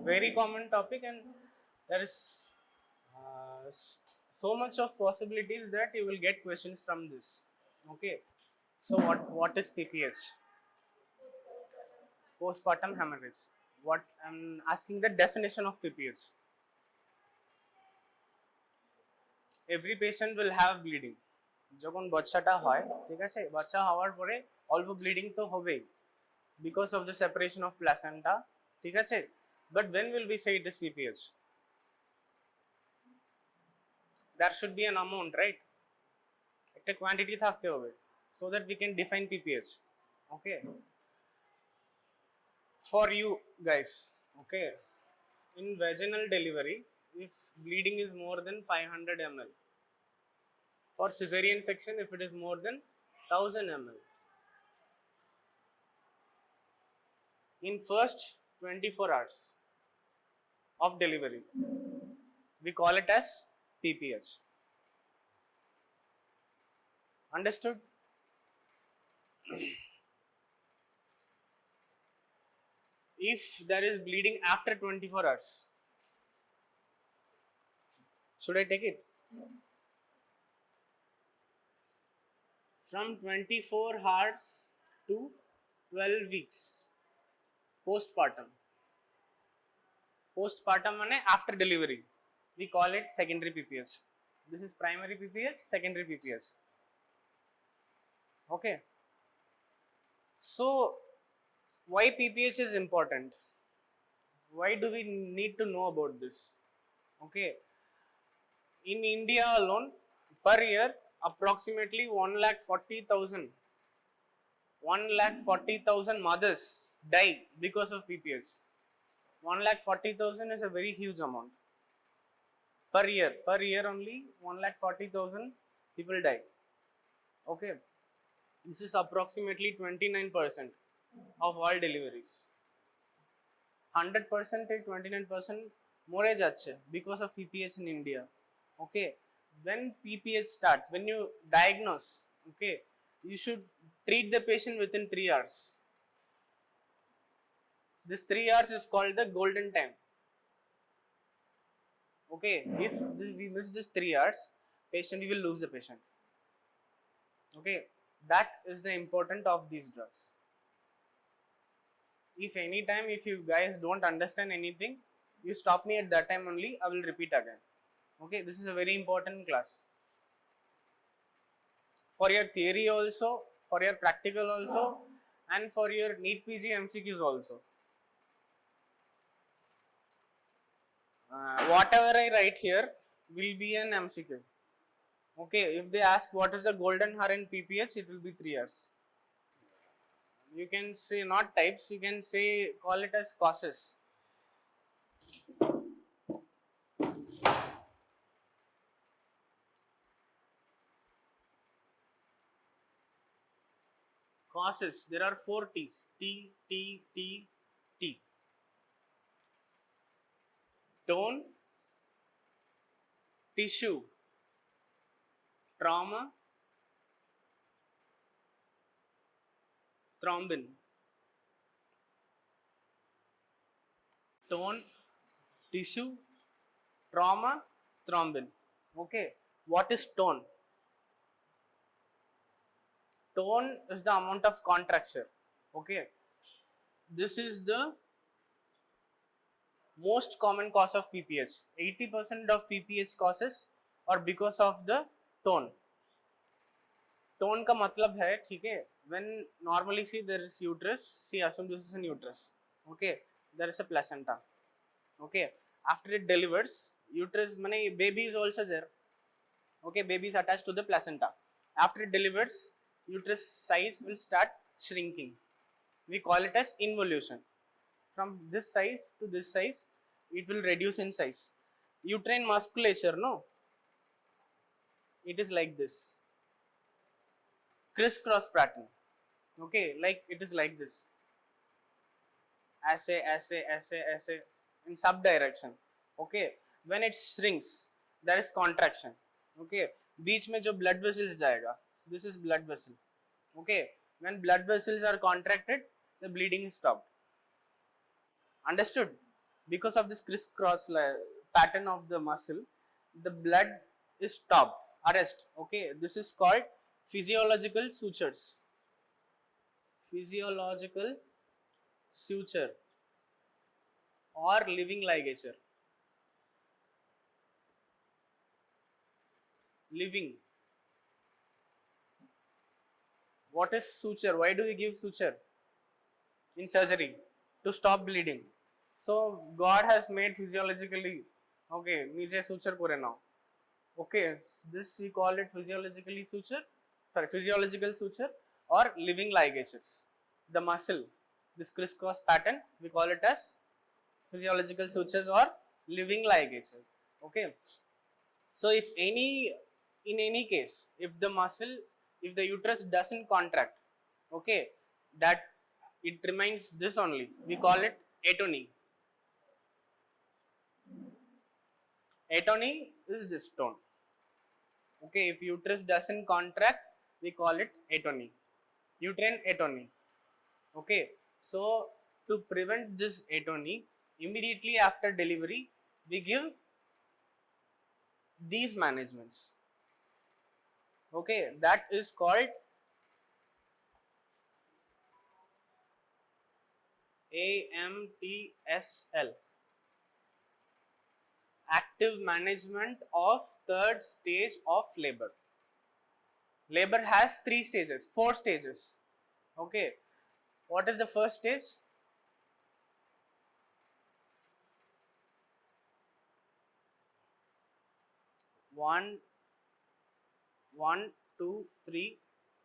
very common topic, and there is so much of possibilities that you will get questions from this. Okay, so what is PPH? Postpartum hemorrhage. What I'm asking, the definition of PPH. Every patient will have bleeding. যখন বাচ্চাটা হয়, ঠিক আছে, বাচ্চা হওয়ার পরে অল্প bleeding তো হবেই because of the separation of placenta, ঠিক আছে, but when will we say it is PPH? There should be an amount, right? একটা quantity থাকতে হবে so that we can define PPH. Okay, for you guys, okay, in vaginal delivery, if bleeding is more than 500 ml, for cesarean section if it is more than 1000 ml, in first 24 hours of delivery, we call it as PPH. Understood? If there is bleeding after 24 hours, should I take it? From 24 hours to 12 weeks postpartum. Postpartum means after delivery. We call it secondary PPH. This is primary PPH, secondary PPH. Okay. So, why PPH is important? Why do we need to know about this? Okay. In India alone, per year, approximately 1,40,000 mothers die because of PPH. 1,40,000 is a very huge amount. Per year only 1,40,000 people die. Okay. This is approximately 29% of all deliveries. 100% to 29% more যাচ্ছে because of PPH in India. Okay, when PPH starts, when you diagnose, okay, you should treat the patient within 3 hours. This 3 hours is called the golden time. Okay, if we miss this 3 hours, patient, we will lose the patient. Okay, that is the importance of these drugs. If anytime, if you guys don't understand anything, you stop me at that time only, I will repeat again. Okay, this is a very important class. For your theory also, for your practical also, and for your NEET PG MCQs also. Whatever I write here will be an MCQ. Okay, if they ask what is the golden hour in PPH, it will be 3 hours. You can say not types, you can say, call it as causes. Causes, there are 4 T's. T, T, T, T. Tone, tissue, trauma, thrombin. Tone, tissue, trauma, thrombin. Okay, what is tone? Tone is the amount of contracture. Okay, this is the most common cause of PPH. 80% of PPH causes are because of the tone. Tone का मतलब है, ठीक है, when normally see there is uterus, see assume this is an uterus. Okay, there is a placenta. Okay, after it delivers, uterus means baby is also there. Okay, baby is attached to the placenta. After it delivers, uterus size will start shrinking. We call it as involution. From this size to this size, it will reduce in size. Uterine musculature, no, it is like this, crisscross pattern. Okay, like it is like this, ऐसे in sub direction. Okay, when it shrinks, there is contraction. Okay, बीच में जो blood vessels जाएगा, this is blood vessel. Okay, when blood vessels are contracted, the bleeding is stopped. Understood? because of this crisscross pattern of the muscle, the blood is stopped, arrest. Okay, this is called physiological sutures. Physiological suture or living ligature. Living. What is suture? Why do we give suture in surgery? To stop bleeding. So God has made physiologically, okay, niche suture kore now. Okay, this we call it physiological suture or living ligatures. The muscle, this crisscross pattern, we call it as physiological sutures or living ligature. Okay, so if in any case, if the muscle, if the uterus doesn't contract, okay, that it remains this only, we call it atony. Atony is this tone. Okay, if uterus doesn't contract, we call it atony, uterine atony. Okay, so to prevent this atony, immediately after delivery, we give these managements. Okay, that is called AMTSL, active management of third stage of labor. Labor has 4 stages. Okay, what is the first stage? One, 2, 3,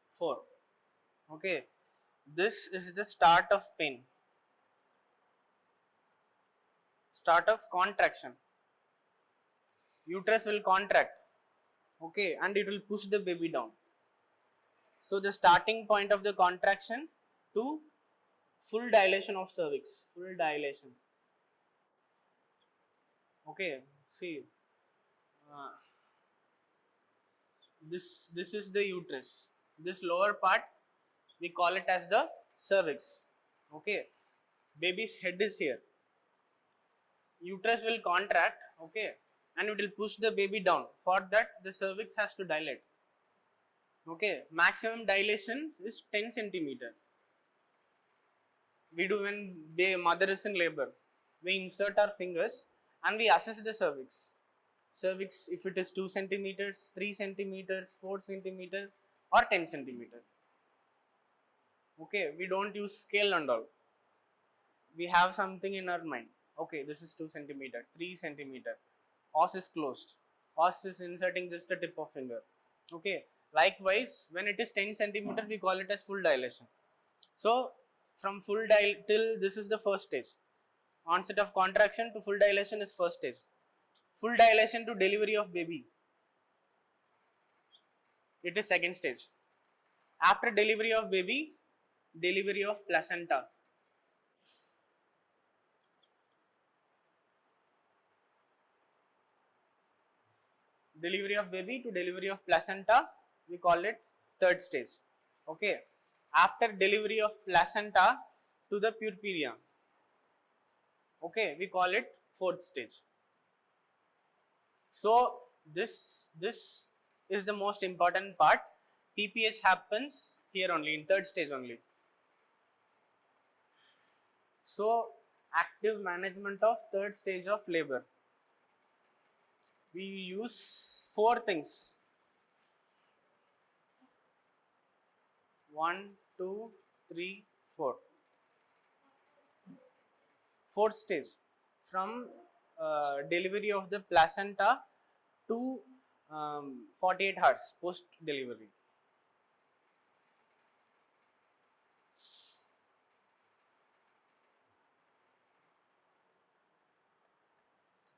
4. Okay, this is the start of pain, start of contraction. Uterus will contract, okay, and it will push the baby down. So the starting point of the contraction to full dilation of cervix, full dilation. Okay, see, this is the uterus. This lower part, we call it as the cervix. Okay, baby's head is here. Uterus will contract, okay, and it will push the baby down. For that, the cervix has to dilate. Okay, maximum dilation is 10 centimeter. We do when the mother is in labor. We insert our fingers and we assess the cervix. Cervix, if it is 2 centimeters, 3 centimeters, 4 centimeters, or 10 centimeters. Okay, we don't use scale and all. We have something in our mind. Okay, this is 2 centimeters, 3 centimeters. Os is closed. Os is inserting just the tip of finger. Okay, likewise, when it is 10 centimeters, we call it as full dilation. So, from full till this is the first stage. Onset of contraction to full dilation is first stage. Full dilation to delivery of baby, it is second stage. After delivery of baby, delivery of placenta. Delivery of baby to delivery of placenta, we call it third stage. Okay, after delivery of placenta to the purpura, okay, we call it fourth stage. So this is the most important part. PPH happens here only, in third stage only. So active management of third stage of labor, we use 4 things. 1, 2, 3, 4. Fourth stage, from delivery of the placenta to 48 hours post delivery.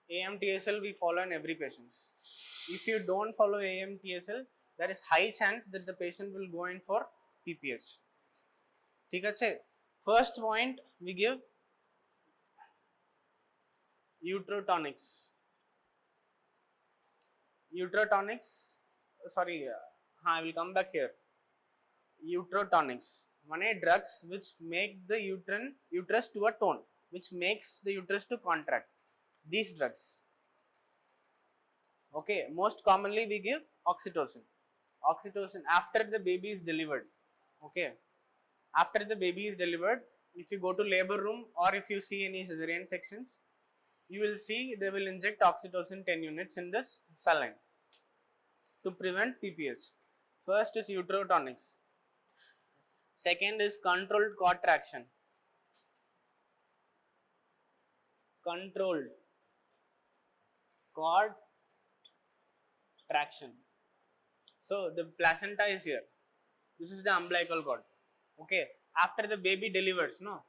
AMTSL we follow in every patient. If you don't follow AMTSL, there is high chance that the patient will go in for PPH. ठीक है? First point we give uterotonics. Uterotonics, sorry, I will come back here. Uterotonics, one drugs which make the uterus to a tone, which makes the uterus to contract. These drugs. Okay, most commonly we give oxytocin. Oxytocin after the baby is delivered. Okay, after the baby is delivered, if you go to labor room or if you see any cesarean sections, you will see they will inject oxytocin 10 units in this saline to prevent PPH. First is uterotonics. Second is controlled contraction. Controlled cord traction. So the placenta is here. This is the umbilical cord. Okay. After the baby delivers, no.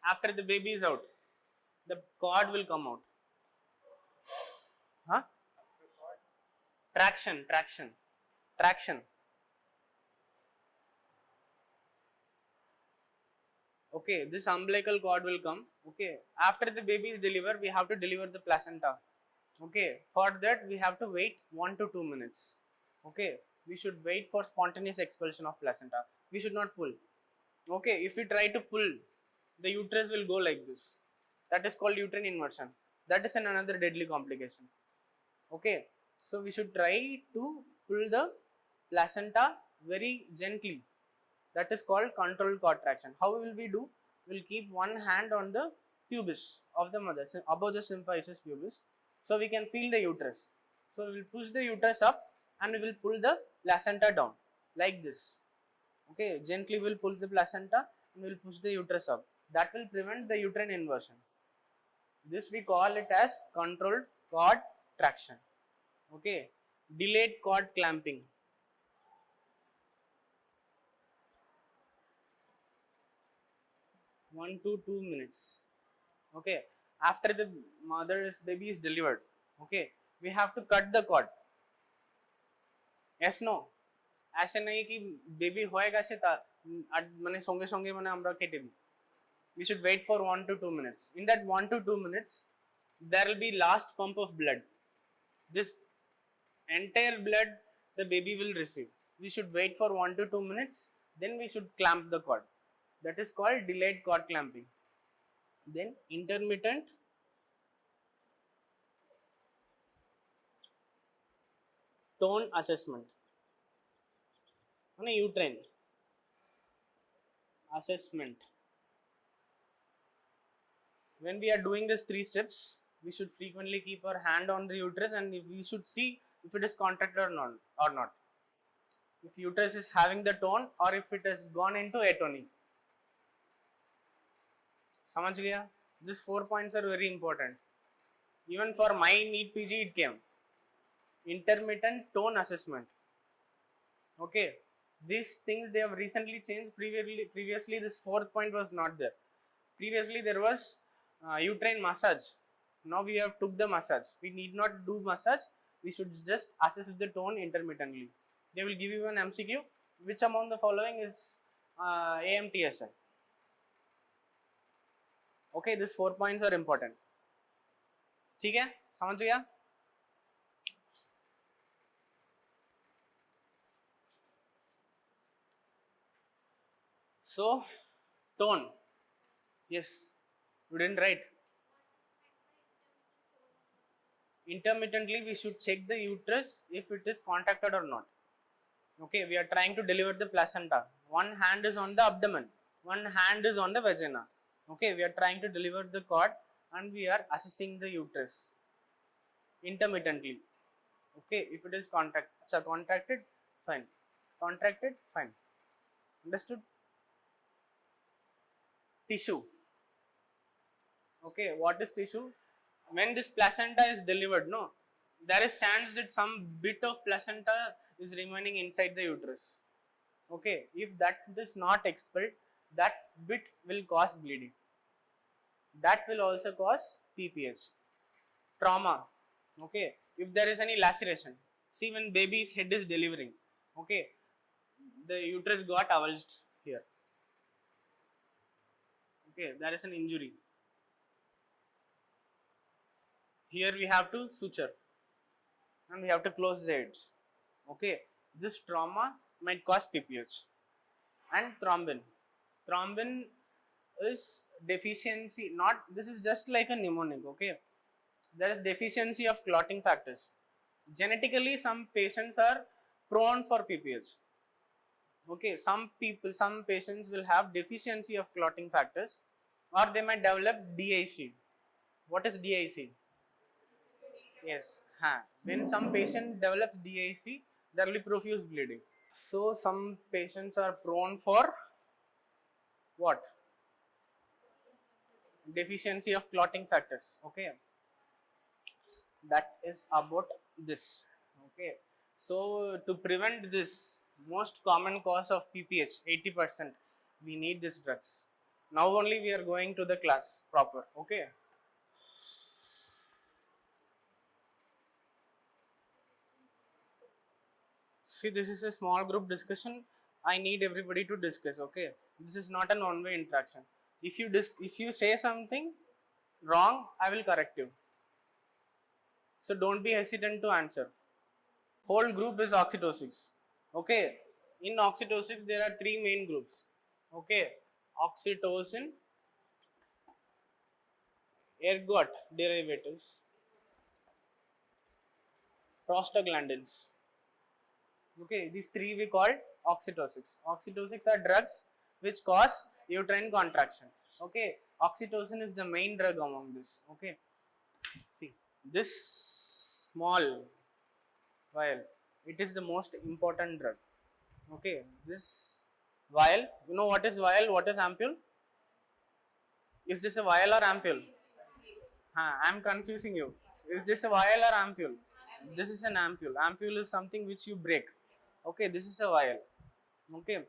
After the baby is out, the cord will come out. Huh? Traction. Okay, this umbilical cord will come. Okay, after the baby is delivered, we have to deliver the placenta. Okay, for that we have to wait 1 to 2 minutes. Okay, we should wait for spontaneous expulsion of placenta. We should not pull. Okay, if we try to pull, the uterus will go like this. That is called uterine inversion. That is another deadly complication. Okay, so we should try to pull the placenta very gently. That is called controlled contraction. How will we do? We'll keep one hand on the pubis of the mother, above the symphysis pubis, so we can feel the uterus. So we will push the uterus up and we will pull the placenta down like this. Okay, gently we will pull the placenta and we will push the uterus up. That will prevent the uterine inversion. This we call it as controlled cord traction. Okay, delayed cord clamping. 1 to 2 minutes. Okay, after the mother's baby is delivered, okay, we have to cut the cord. Yes, no? ऐसे नहीं कि baby होएगा से ता माने संगे संगे माने हमरा केटे दी. We should wait for 1 to 2 minutes. In that 1 to 2 minutes, there will be last pump of blood. This entire blood the baby will receive. We should wait for 1 to 2 minutes. Then we should clamp the cord. That is called delayed cord clamping. Then intermittent tone assessment. On a uterine assessment. When we are doing these 3 steps, we should frequently keep our hand on the uterus and we should see if it is contracted or not. If uterus is having the tone or if it has gone into atony. समझ गया? These 4 points are very important. Even for my NEET PG it came. Intermittent tone assessment. Okay. These things they have recently changed. Previously this 4th point was not there. Previously there was uterine massage. Now we have took the massage. We need not do massage. We should just assess the tone intermittently. They will give you an MCQ. Which among the following is AMTSL? Okay, these 4 points are important. ठीक है? समझ गया? So, tone. Yes, you didn't write. Intermittently, we should check the uterus if it is contracted or not. Okay, we are trying to deliver the placenta. One hand is on the abdomen, one hand is on the vagina. Okay, we are trying to deliver the cord and we are assessing the uterus intermittently. Okay, if it is contracted, fine. Contracted, fine. Understood? Tissue. Okay, what is tissue? When this placenta is delivered, no, there is chance that some bit of placenta is remaining inside the uterus. Okay, if that is not expelled, that bit will cause bleeding. That will also cause PPH. Trauma. Okay, if there is any laceration, see when baby's head is delivering, okay, the uterus got avulsed here. Okay, there is an injury. Here we have to suture and we have to close the heads. Okay, this trauma might cause PPH. And thrombin. Thrombin is deficiency, not, this is just like a mnemonic, okay. There is deficiency of clotting factors. Genetically, some patients are prone for PPH. Okay, some patients will have deficiency of clotting factors, or they might develop DIC. What is DIC? Yes, when some patient develops DIC, there will be profuse bleeding. So some patients are prone for what? Deficiency of clotting factors. Okay, that is about this. Okay, so to prevent this most common cause of PPH, 80%, we need these drugs. Now only we are going to the class proper. Okay. See, this is a small group discussion. I need everybody to discuss. Okay, this is not an one-way interaction. If you say something wrong, I will correct you. So don't be hesitant to answer. Whole group is oxytocin. Okay, in oxytocin there are three main groups. Okay, oxytocin, ergot derivatives, prostaglandins. Okay, these three we call oxytocins. Oxytocins are drugs which cause uterine contraction. Okay, oxytocin is the main drug among this. Okay, see this small vial, it is the most important drug. Okay, this vial, you know what is vial, what is ampule? Is this a vial or ampule? I am confusing you. Is this a vial or ampule? This is an ampule. Ampule is something which you break. Okay, this is a vial. Okay,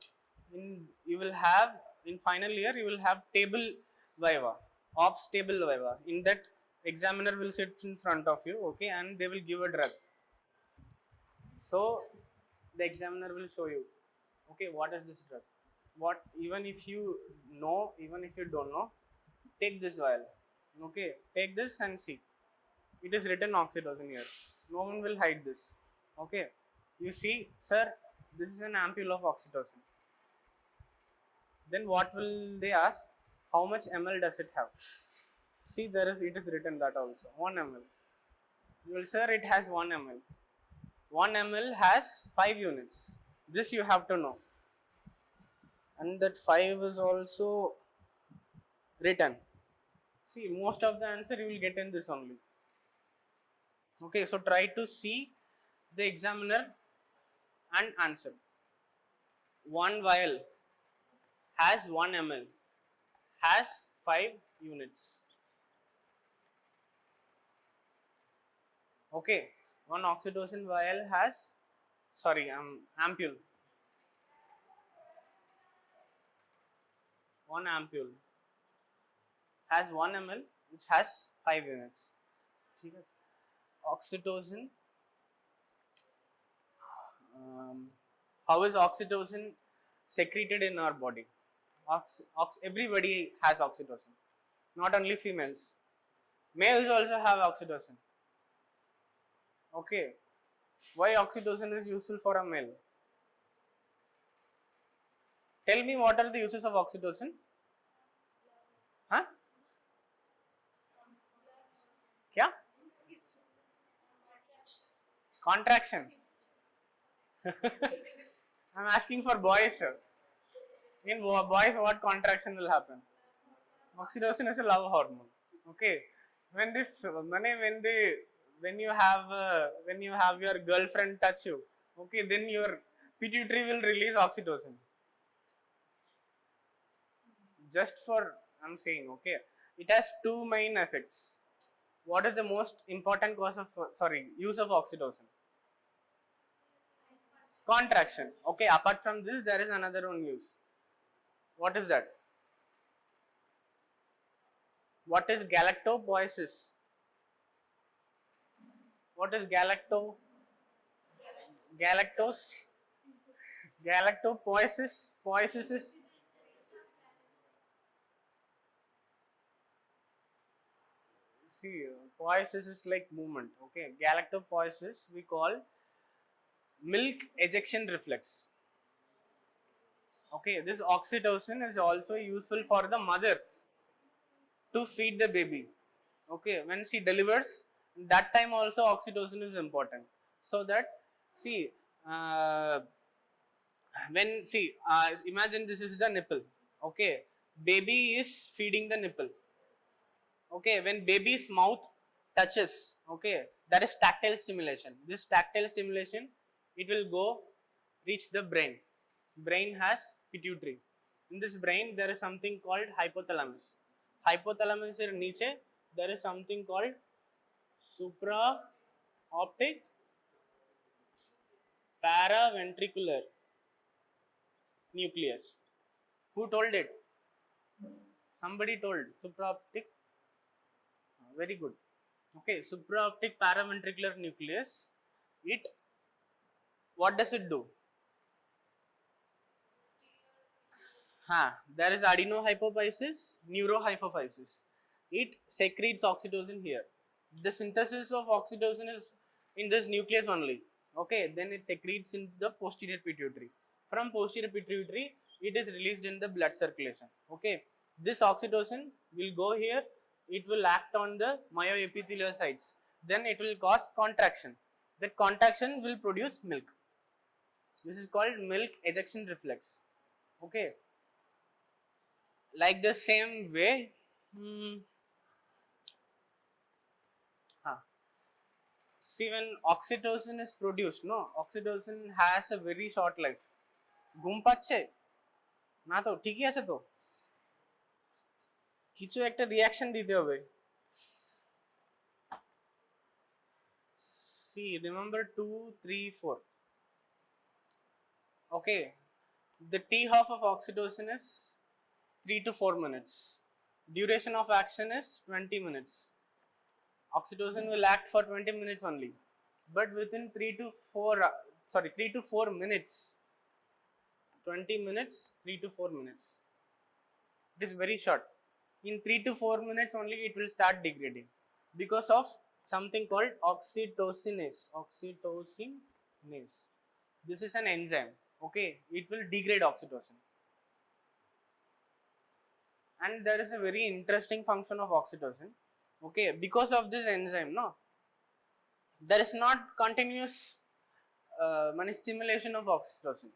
you will have in final year you will have table viva, ops table viva. In that, examiner will sit in front of you. Okay, and they will give a drug. So the examiner will show you. Okay, what is this drug? What, even if you know, even if you don't know, take this vial. Okay, take this and see. It is written oxytocin here. No one will hide this. Okay, you see, sir, this is an ampule of oxytocin. Then what will they ask? How much ml does it have? See, it is written that also. 1 ml. You will, sir, it has 1 ml. 1 ml has 5 units. This you have to know. And that 5 is also written. See, most of the answer you will get in this only. Okay, so try to see the examiner and answer. 1 vial has 1 ml, has 5 units. Okay, one oxytocin vial has, ampule. One ampule has 1 ml, which has 5 units. Oxytocin. How is oxytocin secreted in our body? Everybody has oxytocin, not only females. Males also have oxytocin. Okay, why oxytocin is useful for a male? Tell me, what are the uses of oxytocin? Huh? Kya? Contraction. I'm asking for boys, sir. In boys, what contraction will happen? Oxytocin is a love hormone. Okay, when you have your girlfriend touch you, okay, then your pituitary will release oxytocin. Just for, I'm saying, okay, it has two main effects. What is the most important cause of use of oxytocin? Contraction. Okay, apart from this, there is another one use. What is that? What is galactopoiesis? What is galactopoiesis? Poiesis is poiesis is like movement. Okay, galactopoiesis we call milk ejection reflex. Okay, this oxytocin is also useful for the mother to feed the baby. Okay, when she delivers, that time also oxytocin is important. So that, see, uh, imagine this is the nipple. Okay, baby is feeding the nipple. Okay, when baby's mouth touches, okay, that is tactile stimulation. This tactile stimulation, it will go reach the brain. Brain has pituitary. In this brain, there is something called hypothalamus. Hypothalamus is niche, there is something called supraoptic paraventricular nucleus. Who told it? Somebody told. Supraoptic. Very good. Okay, supraoptic paraventricular nucleus. It, what does it do? There is adenohypophysis, neurohypophysis. It secretes oxytocin here. The synthesis of oxytocin is in this nucleus only. Okay, then it secretes in the posterior pituitary. From posterior pituitary, it is released in the blood circulation. Okay, this oxytocin will go here. It will act on the myoepitheliocytes. Then it will cause contraction. That contraction will produce milk. This is called milk ejection reflex. Okay, like the same way. See, when oxytocin is produced, no, oxytocin has a very short life. ঘুম পাচ্ছে না তো ঠিকই আছে তো, কিছু একটা reaction দিতে হবে। See, remember 2, 3, 4. Okay, the T half of oxytocin is 3 to 4 minutes. Duration of action is 20 minutes. Oxytocin will act for 20 minutes only, but within 3 to 4 minutes, 20 minutes, 3 to 4 minutes. It is very short. In 3 to 4 minutes only, it will start degrading because of something called oxytocinase. Oxytocinase. This is an enzyme. Okay, it will degrade oxytocin. And there is a very interesting function of oxytocin. Okay, because of this enzyme, no, there is not continuous stimulation of oxytocin.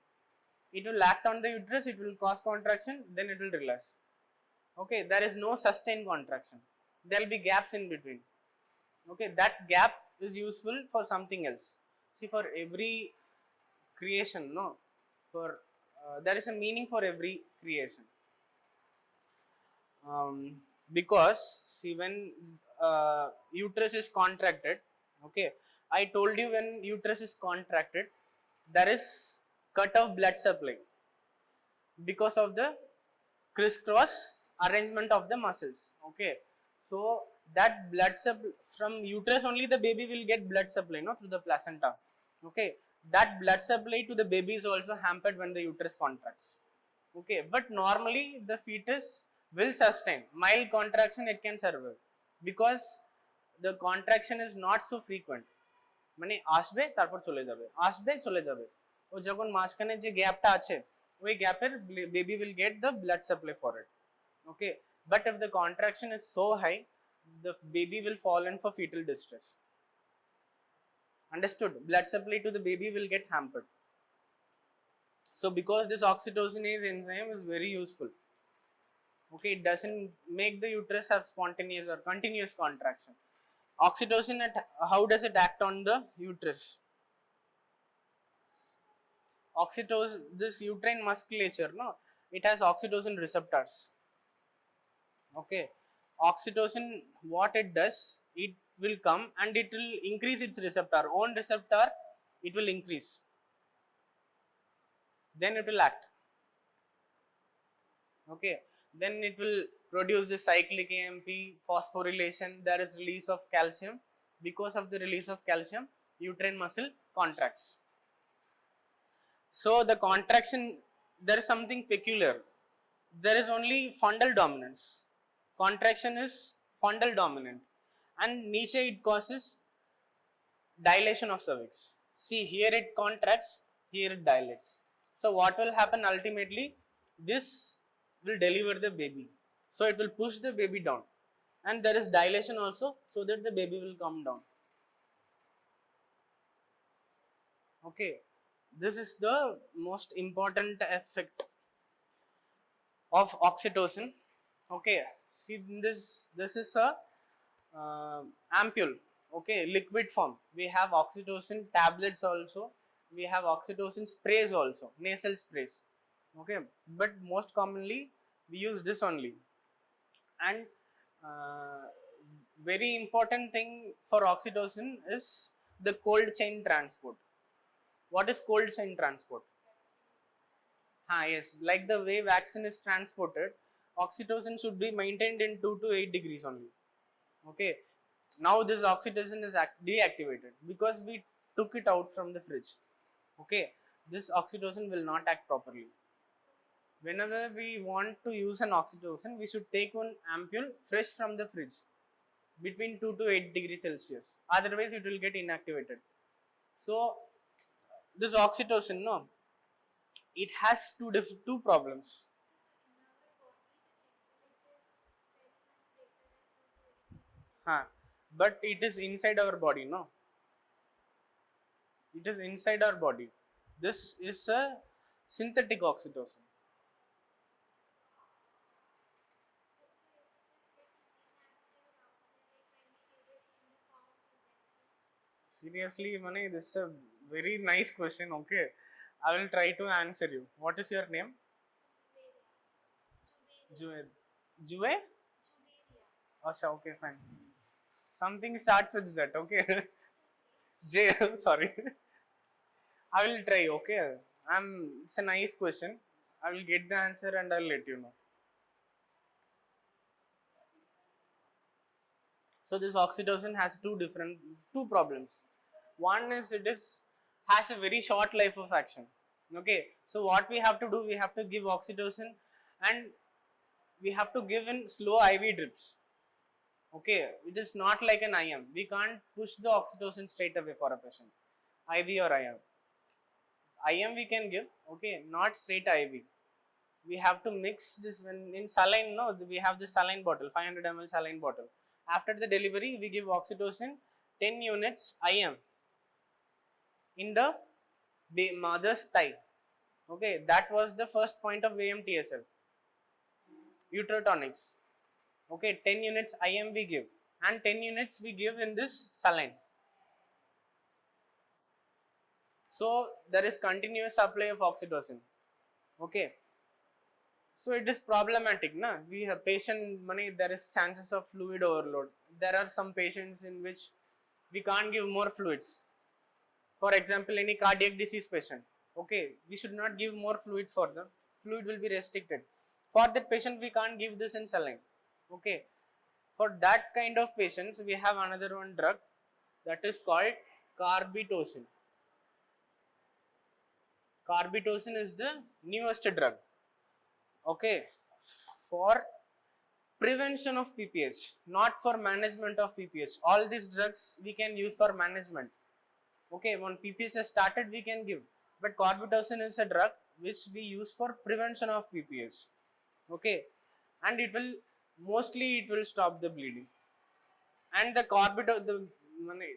It will act on the uterus, it will cause contraction, then it will relax. Okay, there is no sustained contraction. There will be gaps in between. Okay, that gap is useful for something else. See, for every creation, no, for there is a meaning for every creation. Because see, when uterus is contracted, okay, I told you when uterus is contracted, there is cut of blood supply because of the crisscross arrangement of the muscles. Okay, so that blood supply from uterus only, the baby will get blood supply, no, through the placenta. Okay, that blood supply to the baby is also hampered when the uterus contracts. Okay, but normally the fetus will sustain mild contraction, it can survive because the contraction is not so frequent. মানে আসবে তারপর চলে যাবে, আসবে চলে যাবে। ও যখন মাঝখানে যে গ্যাপটা আছে, ওই গ্যাপের baby will get the blood supply for it. Okay, but if the contraction is so high, the baby will fall in for fetal distress. Understood? Blood supply to the baby will get hampered. So because this oxytocinase enzyme is very useful. Okay, it doesn't make the uterus have spontaneous or continuous contraction. Oxytocin, how does it act on the uterus? Oxytocin, this uterine musculature, no, it has oxytocin receptors. Okay, oxytocin, what it does, it will come and it will increase its receptor, own receptor, it will increase, then it will act. Okay, then it will produce the cyclic AMP, phosphorylation, there is release of calcium. Because of the release of calcium, uterine muscle contracts. So the contraction, there is something peculiar. There is only fundal dominance. Contraction is fundal dominant, and niche it causes dilation of cervix. See, here it contracts, here it dilates. So what will happen ultimately? this will deliver the baby. So it will push the baby down, and there is dilation also, so that the baby will come down. Okay, this is the most important effect of oxytocin. Okay, see this is a ampule. Okay, liquid form. We have oxytocin tablets also. We have oxytocin sprays also, nasal sprays. Okay, but most commonly we use this only. And uh, very important thing for oxytocin is the cold chain transport. What is cold chain transport? Yes, like the way vaccine is transported, oxytocin should be maintained in 2 to 8 degrees only. Okay, now this oxytocin is deactivated because we took it out from the fridge. Okay, this oxytocin will not act properly. Whenever we want to use an oxytocin, we should take one ampule fresh from the fridge between 2 to 8 degrees Celsius. Otherwise, it will get inactivated. So, this oxytocin, no, it has two problems. But it is inside our body, no? It is inside our body. This is a synthetic oxytocin. Seriously, Mane, this is a very nice question. Okay, I will try to answer you. What is your name? Jue. Jue? Asha, okay, fine. Something starts with Z, okay? J, sorry. I will try, okay? It's a nice question. I will get the answer and I'll let you know. So this oxytocin has two problems. One is has a very short life of action. Okay, so what we have to do, we have to give oxytocin, and we have to give in slow IV drips. Okay, it is not like an IM. We can't push the oxytocin straight away for a patient. IV or IM. IM we can give, okay, not straight IV. We have to mix this when in saline. No, we have this saline bottle, 500 ml saline bottle. After the delivery, we give oxytocin 10 units IM in the mother's thigh. Okay, that was the first point of AMTSL. Uterotonics. Okay, 10 units IM we give, and 10 units we give in this saline. So there is continuous supply of oxytocin. Okay. So it is problematic, na? We have patient money, there is chances of fluid overload. There are some patients in which we can't give more fluids. For example, any cardiac disease patient. Okay, we should not give more fluids for them. Fluid will be restricted. For that patient, we can't give this in saline. Okay. For that kind of patients, we have another one drug that is called carbitocin. Carbitocin is the newest drug. Okay, for prevention of PPH, not for management of PPH. All these drugs we can use for management. Okay, when PPH has started, we can give. But carbitocin is a drug which we use for prevention of PPH. Okay, and it will stop the bleeding. And the carbitocin,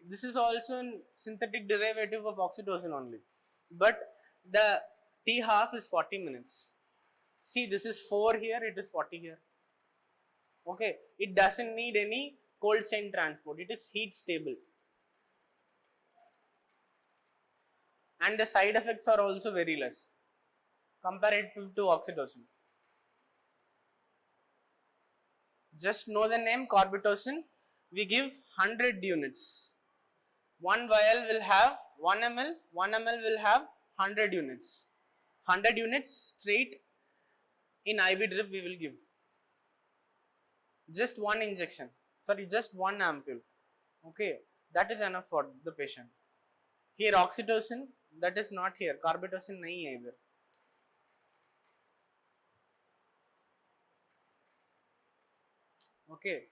this is also a synthetic derivative of oxytocin only. But the T half is 40 minutes. See, this is 4 here, it is 40 here. Okay, it doesn't need any cold chain transport, it is heat stable. And the side effects are also very less comparative to oxytocin. Just know the name carbitocin, we give 100 units. One vial will have 1 ml, 1 ml will have 100 units. 100 units straight in IV drip we will give. Just one injection, just one ampule. Okay, that is enough for the patient. Here oxytocin, that is not here, carbitocin nahi hai either. Okay,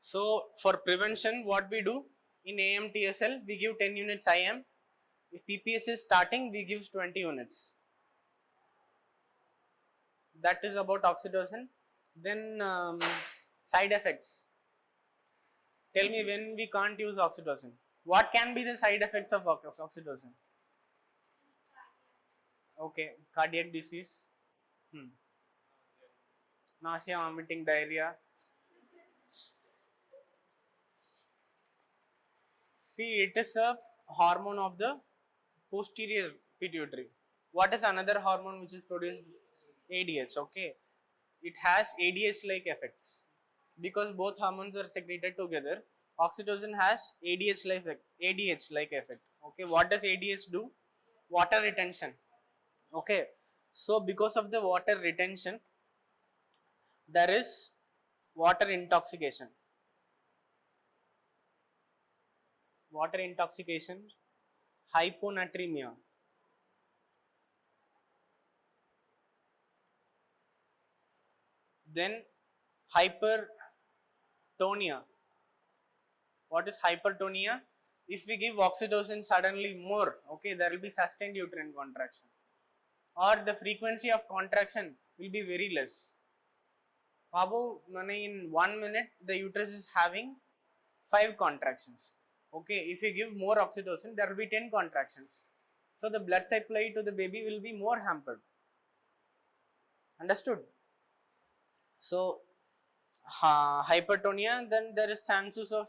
so for prevention, what we do in AMTSL, we give 10 units IM. If PPS is starting, we give 20 units. That is about oxytocin. Then side effects. Tell me when we can't use oxytocin. What can be the side effects of oxytocin? Okay, cardiac disease, nausea, vomiting, diarrhea. See, it is a hormone of the posterior pituitary. What is another hormone which is produced? ADH. Okay, it has ADH-like effects because both hormones are secreted together. Oxytocin has ADH-like effect. Okay, what does ADH do? Water retention. Okay, so because of the water retention, there is water intoxication. Water intoxication, hyponatremia. Then hypertonia. What is hypertonia? If we give oxytocin suddenly more, okay, there will be sustained uterine contraction, or the frequency of contraction will be very less. How in 1 minute the uterus is having 5 contractions. Okay, if you give more oxytocin, there will be 10 contractions. So the blood supply to the baby will be more hampered. Understood? So hypertonia, then there is chances of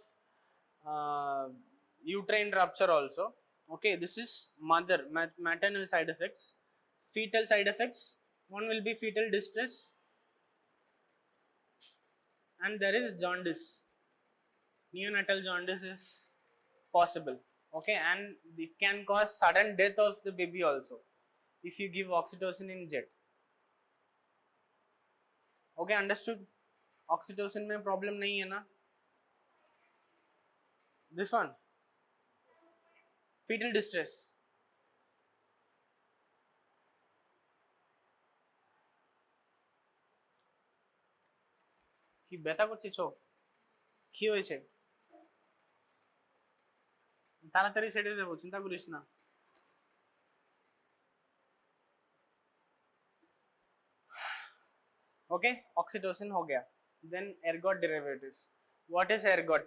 uterine rupture also. Okay, this is maternal side effects. Fetal side effects, one will be fetal distress, and there is jaundice. Neonatal jaundice is possible. Okay, and it can cause sudden death of the baby also if you give oxytocin in jet. Okay, understood? Oxytocin में problem नहीं है ना? This one, fetal distress. কি ব্যথা করছে চোখ? কি হয়েছে? তাড়াতাড়ি সেরে দেবো, চিন্তা করিস না। Okay, oxytocin हो गया. Then ergot derivatives. What is ergot?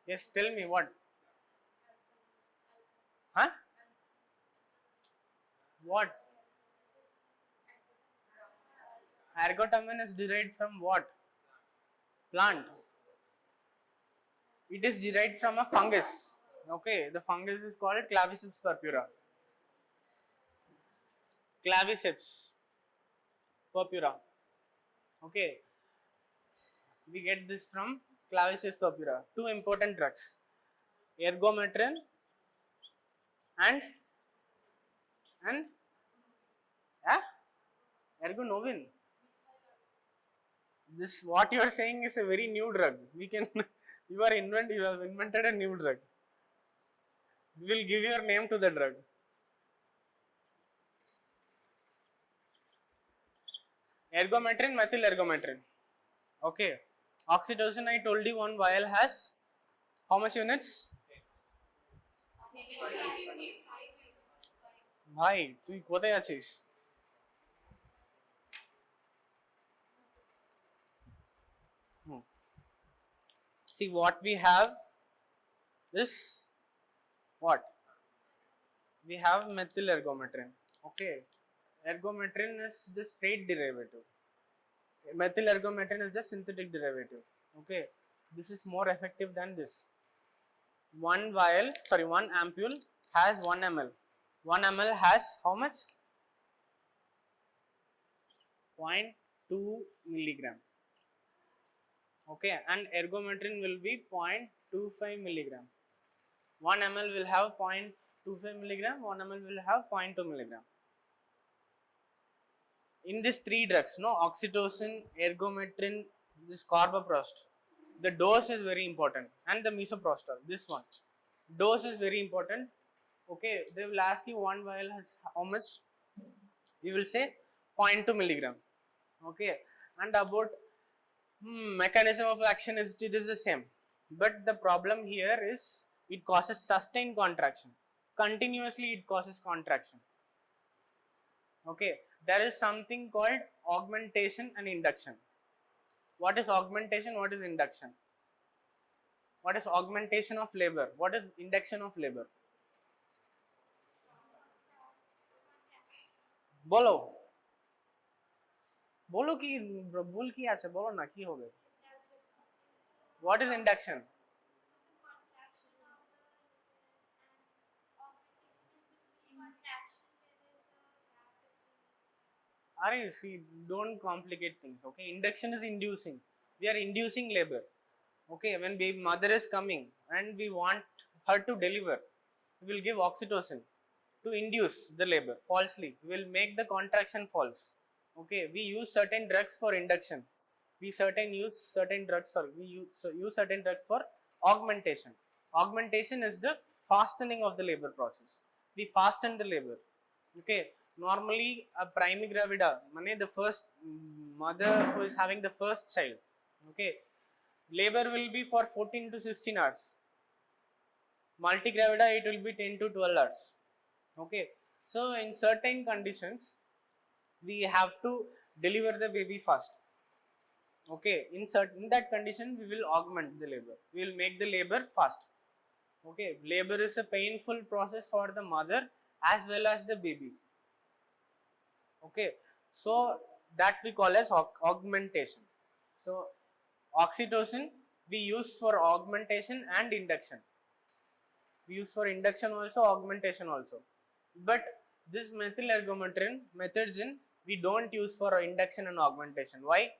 Yes, tell me what? Huh? What? Ergotamine is derived from what? Plant. It is derived from a fungus. Okay, the fungus is called Claviceps purpura. Claviceps purpura. Okay, we get this from Claviceps purpura. Two important drugs, ergometrin and ergonovin. This what you are saying is a very new drug. We can you have invented a new drug. We will give your name to the drug. Ergometrin, methyl ergometrin. Okay, oxytocin, I told you one vial has how much units? ভাই তুই কোথায় আছিস? See, what we have is what? We have methyl ergometrin. Okay, ergometrin is the straight derivative. Methyl ergometrin is the synthetic derivative. Okay, this is more effective than this. One ampule has 1 ml. 1 ml has how much? 0.2 milligram. Okay, and ergometrin will be 0.25 milligram. 1 ml will have 0.25 milligram, 1 ml will have 0.2 milligram. In these 3 drugs, no, oxytocin, ergometrin, this carbaprost, the dose is very important, and the misoprostol, this one, dose is very important. Okay, they will ask you one vial has how much, you will say 0.2 milligram. Okay, and about mechanism of action is it is the same, but the problem here is it causes sustained contraction. Continuously it causes contraction. Okay, there is something called augmentation and induction. What is augmentation? What is induction? What is augmentation of labor? What is induction of labor? बोलो बोलो कि भूल किया আছে बोलो ना কি হবে? What is induction? Are see, don't complicate things. Okay, induction is inducing. We are inducing labor. Okay, when baby mother is coming and we want her to deliver, we will give oxytocin to induce the labor falsely. We will make the contraction false. Okay, we use certain drugs for induction. We use certain drugs for augmentation. Augmentation is the fastening of the labor process. We fasten the labor. Okay, normally a primigravida, mane the first mother who is having the first child. Okay, labor will be for 14 to 16 hours. Multigravida it will be 10 to 12 hours. Okay, so in certain conditions we have to deliver the baby fast. Okay, in that condition we will augment the labor. We will make the labor fast. Okay, labor is a painful process for the mother as well as the baby. Okay, so that we call as augmentation. So oxytocin we use for augmentation and induction. We use for induction also, augmentation also. But this methyl ergometrin, methergin, we don't use for induction and augmentation. Why?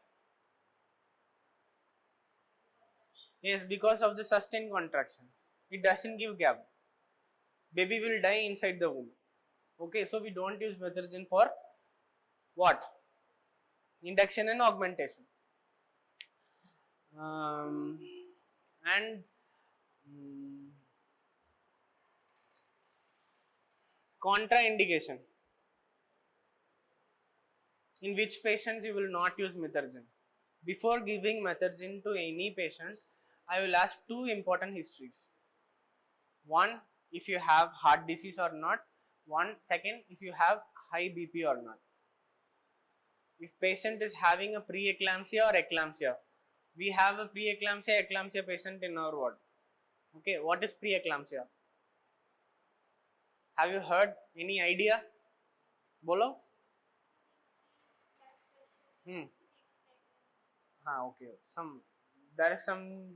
Yes, because of the sustained contraction. It doesn't give gap. Baby will die inside the womb. Okay, so we don't use methergin for what? Induction and augmentation. And contraindication. In which patients you will not use methergin? Before giving methergin to any patient, I will ask two important histories. One, if you have heart disease or not. Second, if you have high BP or not. If patient is having a preeclampsia or eclampsia, we have a preeclampsia patient in our ward. Okay, what is preeclampsia? Have you heard? Any idea? Bolo? Okay. There is some.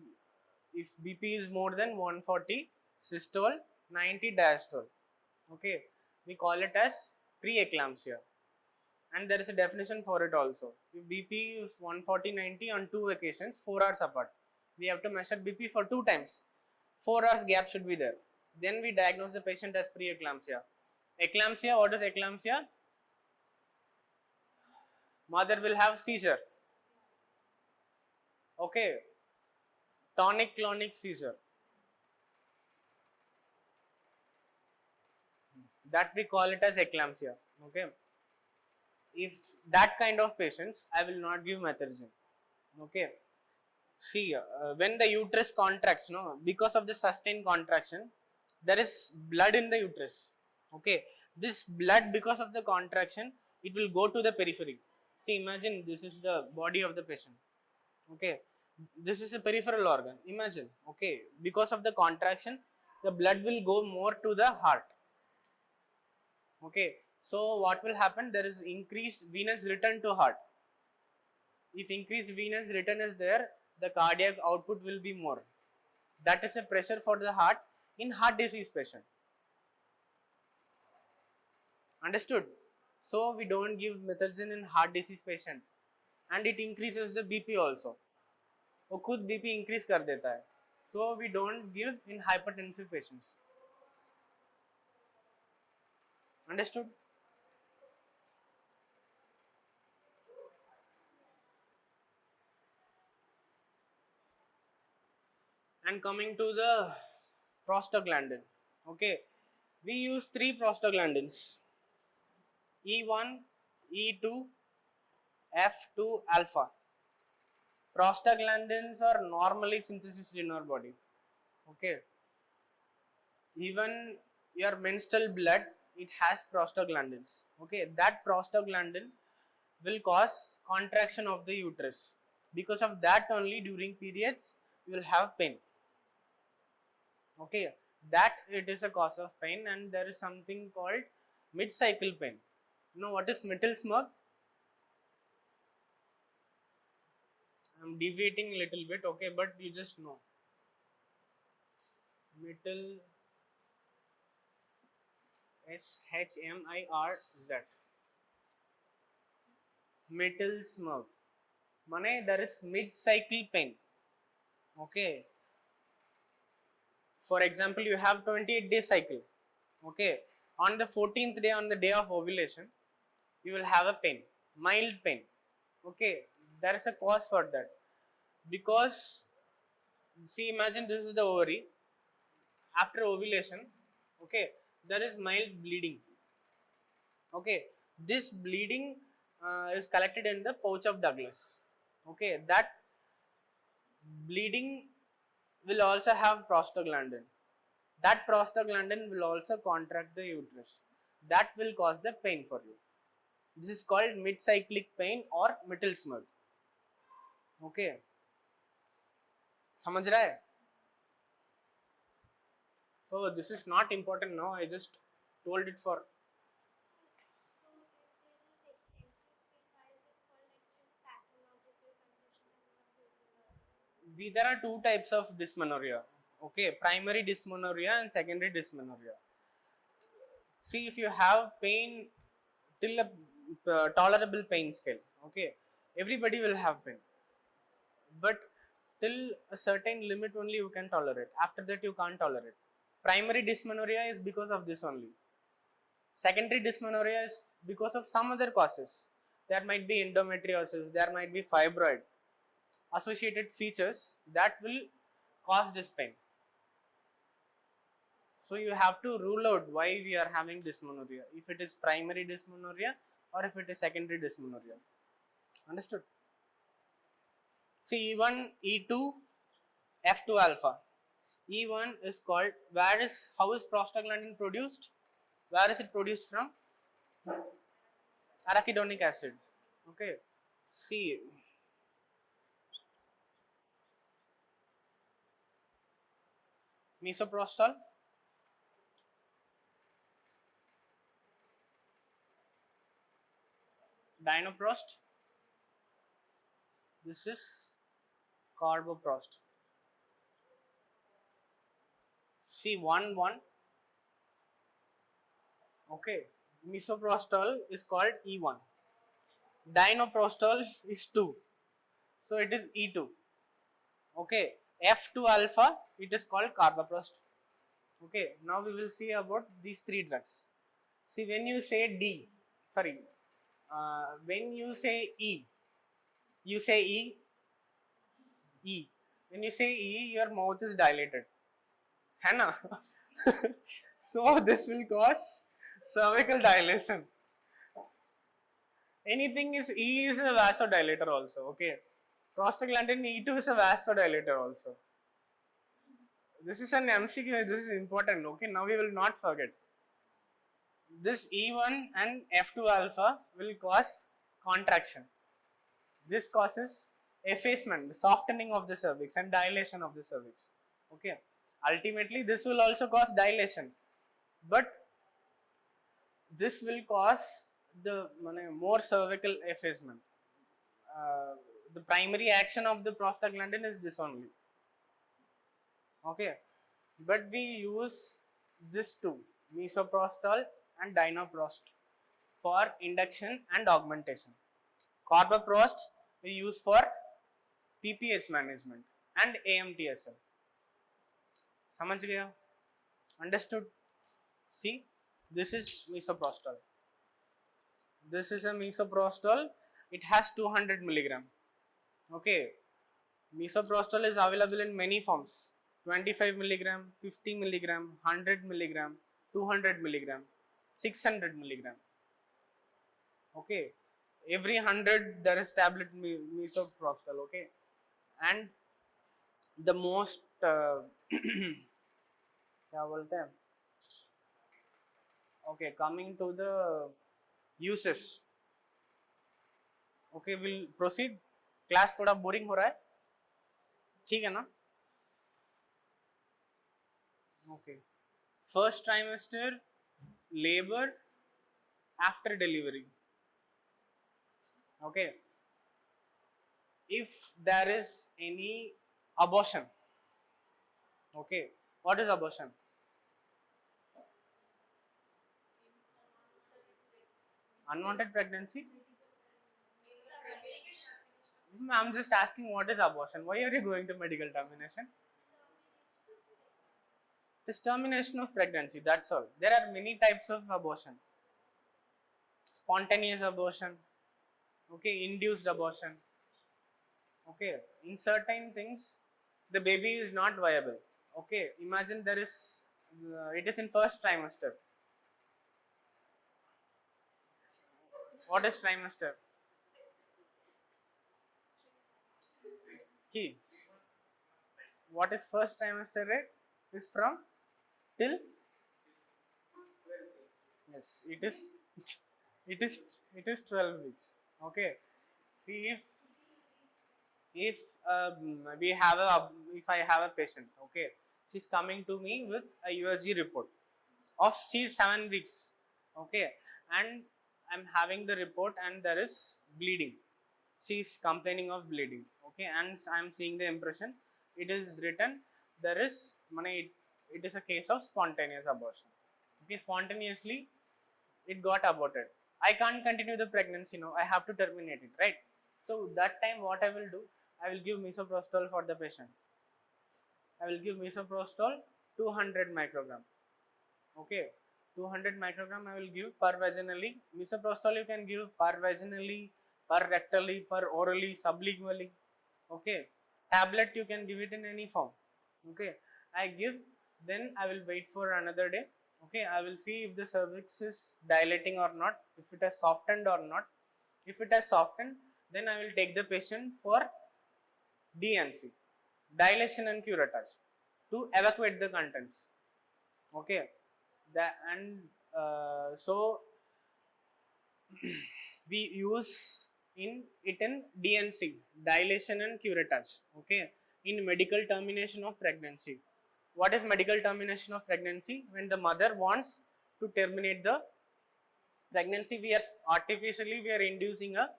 If BP is more than 140 systole, 90 diastole. Okay, we call it as preeclampsia. And there is a definition for it also. If BP is 140/90 on 2 occasions, 4 hours apart, we have to measure BP for 2 times. 4 hours gap should be there. Then we diagnose the patient as preeclampsia. Eclampsia, what is eclampsia? Mother will have seizure. Okay, tonic-clonic seizure. That we call it as eclampsia. Okay. If that kind of patients, I will not give methergin. Okay. See, when the uterus contracts, because of the sustained contraction, there is blood in the uterus. Okay. This blood, because of the contraction, it will go to the periphery. See, imagine this is the body of the patient. Okay. This is a peripheral organ. Imagine. Okay. Because of the contraction, the blood will go more to the heart. Okay. So what will happen? There is increased venous return to heart. If increased venous return is there, the cardiac output will be more. That is a pressure for the heart in heart disease patient. Understood? So we don't give methergin in heart disease patient, and it increases the BP also. वो खुद BP increase कर देता है. So we don't give in hypertensive patients. Understood? And coming to the prostaglandin. Okay, we use 3 prostaglandins: E1, E2, F2 alpha. Prostaglandins are normally synthesized in our body. Okay, even your menstrual blood it has prostaglandins. Okay, that prostaglandin will cause contraction of the uterus. Because of that only during periods you will have pain. Okay, that it is a cause of pain, and there is something called mid-cycle pain. You know what is Mittelsmurg? I'm deviating a little bit, okay, but you just know. Mittel, Shmirz. Mittelsmurg. Mane, there is mid-cycle pain. Okay. For example, you have 28-day cycle. Okay. On the 14th day, on the day of ovulation, you will have a pain, mild pain. Okay. There is a cause for that. Because, see, imagine this is the ovary. After ovulation, okay, there is mild bleeding. Okay. This bleeding is collected in the pouch of Douglas. Okay. That bleeding will also have prostaglandin. That prostaglandin will also contract the uterus. That will cause the pain for you. This is called mid-cyclic pain or Mittelsmurg. Okay. समझ रहा है? So this is not important now. I just told it for. There are two types of dysmenorrhea. Okay, primary dysmenorrhea and secondary dysmenorrhea. See, if you have pain till a tolerable pain scale, okay, everybody will have pain, but till a certain limit only you can tolerate. After that you can't tolerate. Primary dysmenorrhea is because of this only. Secondary dysmenorrhea is because of some other causes. There might be endometriosis, there might be fibroid, associated features that will cause this pain. So you have to rule out why we are having dysmenorrhea, if it is primary dysmenorrhea or if it is secondary dysmenorrhea. Understood? See, E1, E2, F2 alpha. E1 is called, how is prostaglandin produced? Where is it produced from? Arachidonic acid. Okay. See, misoprostol, dinoprost, this is carboprost. See, 1 okay, misoprostol is called E1, dinoprostol is 2, so it is E2. Okay, F2 alpha, it is called carboprost. Okay, now we will see about these three drugs. See, when you say when you say E, you say E. When you say E, your mouth is dilated. Hannah. So this will cause cervical dilation. Anything is E is a vasodilator also. Okay. Prostaglandin E2 is a vasodilator also. This is an MCQ. This is important. Okay. Now we will not forget. This E1 and F2 alpha will cause contraction. This causes effacement, softening of the cervix and dilation of the cervix. Okay. Ultimately, this will also cause dilation, but this will cause the more cervical effacement. The primary action of the prostaglandin is this only. Okay, but we use this two, misoprostol and dinoprost, for induction and augmentation. Carboprost we use for PPH management and AMTSL. समझ गया? Understood? See, this is misoprostol. This is a misoprostol. It has 200 milligram. Okay, misoprostol is available in many forms: 25 milligram, 50 milligram, 100 milligram, 200 milligram, 600 milligram. Okay, every 100 there is tablet misoprostol. Okay, and the most क्या बोलते हैं Okay, coming to the uses. Okay, we'll proceed. Class थोड़ा boring हो रहा है, ठीक है ना? Okay. First trimester, labor after delivery. Okay. If there is any abortion, okay, what is abortion? Unwanted pregnancy? I'm just asking what is abortion. Why are you going to medical termination? It's termination of pregnancy, that's all. There are many types of abortion. Spontaneous abortion, okay, induced abortion. Okay, in certain things, the baby is not viable. Okay, imagine there is, it is in first trimester. What is trimester? Key. What is first trimester rate? Is from till, yes, it is 12 weeks. Okay, see if we have a if I have a patient, okay, she's coming to me with a USG report of she's 7 weeks, okay, and I'm having the report and there is bleeding. She's complaining of bleeding, okay, and I'm seeing the impression. It is written there is it is a case of spontaneous abortion. Okay, spontaneously it got aborted. I can't continue the pregnancy now. I have to terminate it, right? So that time what I will do, I will give misoprostol for the patient. I will give misoprostol 200 microgram. Okay, 200 microgram I will give per vaginally. Misoprostol you can give per vaginally, per rectally, per orally, sublingually. Okay, tablet you can give it in any form. Okay, I give, then I will wait for another day. Okay, I will see if the cervix is dilating or not, if it has softened or not. If it has softened, then I will take the patient for DNC, dilation and curettage, to evacuate the contents. Okay, so we use in DNC, dilation and curettage. Okay, in medical termination of pregnancy. What is medical termination of pregnancy? When the mother wants to terminate the pregnancy, we are inducing a